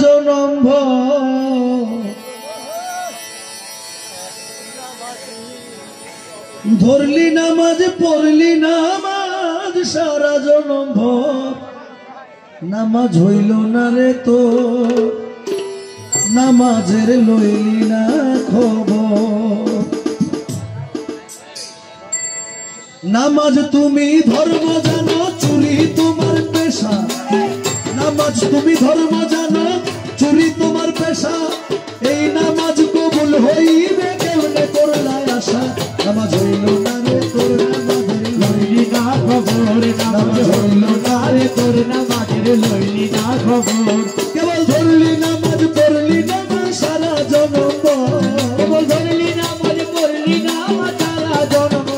জনম ধরলি নামাজ পড়লি নামাজ সারা জনম নামাজ হইল না রে তো নামাজের লইলি না খবর। নামাজ তুমি ধর্ম জানো চুরি তোমার পেশা, নামাজ তুমি ধর্ম জানো চুরি তোমার পেশা, এই নামাজ কবুল হইবে কেমনে করলাই আশা। নামাজ হইল না রে তোর নামাজের লইলি না খবর, নামাজ হইল না রে তোর নামাজের লইলি না খবর। কেবল ধরলি নামাজ পড়লি নামাজ সারা জনম, কেবল ধরলি নামাজ পড়লি নামাজ সারা জনম,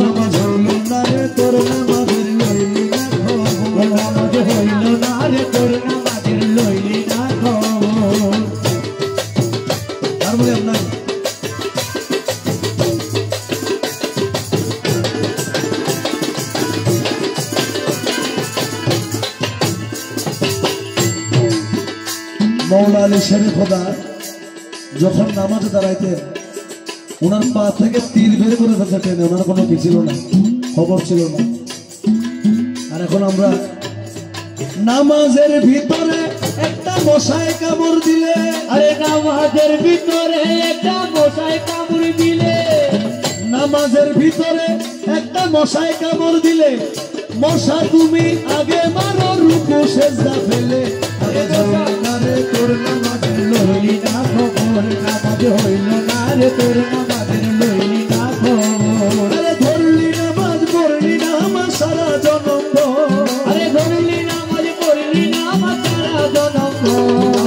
নামাজ হইল না রে তোর নামাজের লইলি না খবর, নামাজ হইল না রে তোর নামাজের লইলি না খবর। হারমোনিয়াম নাই মৌলা আলী শরীফ খোদা যখন নামাজে দাঁড়াইতেন ওনার পা থেকে তীর বের করে ফেলতেন, ওনার কোনো কি ছিল না, খবর ছিল না। আর এখন আমরা নামাজের ভিতরে একটা মশায় কামড় দিলে, আরে নামাজের ভিতরে একটা মশায় কামড় দিলে, নামাজের ভিতরে একটা মশায় কামড় দিলে, মশা তুমি আগে মারো রুকু সেজদা ফেলে। আরে না রে তোর নামাজের লইলি না খবর, নামাজ হইল না রে তোর নামাজের লইলি না খবর। আরে ধরলি নামাজ পড়লি নামাজ সারা জনম, আরে ধরলি নামাজ পড়লি নামাজ সারা জনম,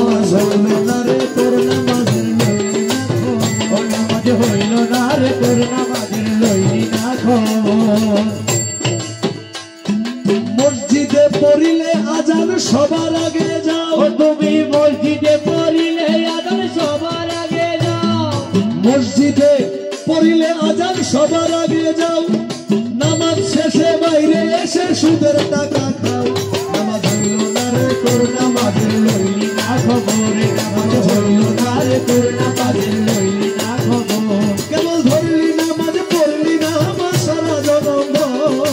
নামাজ হইল না রে তোর নামাজের লইলি না খবর, নামাজ হইল না রে তোর নামাজের লইলি না খবর। মসজিদে পড়িলে আজান সবার আগে যাও, তুমি মসজিদে পড়িলে আজান সবার আগে যাও, মসজিদে পড়িলে আজান সবার আগে যাও, নামাজ শেষে বাইরে এসে সুদের টাকা খাও। নামাজ হইল না রে তোর নামাজের লইলি না খবর, নামাজ হইল না রে তোর নামাজের লইলি না খবর। কেবল ধরলি নামাজ পড়লি নামাজ সারা জনম,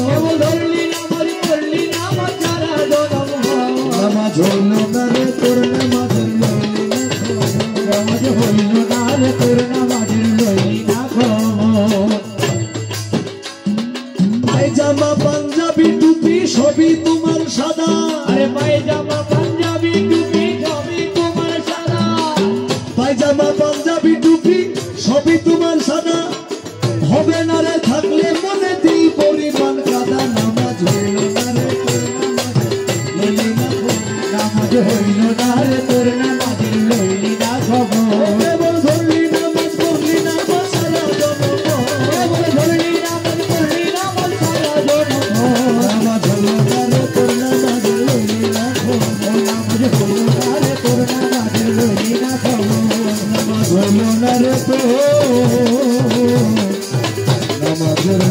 কেবল ধরলি নামাজ পড়লি নামাজ সারা জনম, নামাজ হইল না রে তোর নামাজের লইলি না খবর, নামাজ হইল না রে তোর নামাজের লইলি না খবর। পায়জামা পাঞ্জাবি টুপি সবই তোমার সাদা, আরে পায়জামা পাঞ্জাবি টুপি সবই তোমার সাদা, পায়জামা পাঞ্জাবি টুপি সবই তোমার সাদা, হবে না রে থাকলে মনে দিই পরিমাণ কাদা। নামাজ হইল না রে তোর নামাজের লইলি না খবর, নামাজ হইল না রে তোর নামাজের লইলি না খবর। কেবল ধরলি নামাজ পড়লি নামাজ সারা জনম, কেবল ধরলি নামাজ পড়লি নামাজ সারা জনম, নামাজ হইল না রে তোর নামাজের লইলি না খবর, নামাজ হইল না রে তোর নামাজের লইলি না খবর, নামাজ হইল না রে তোর নামাজের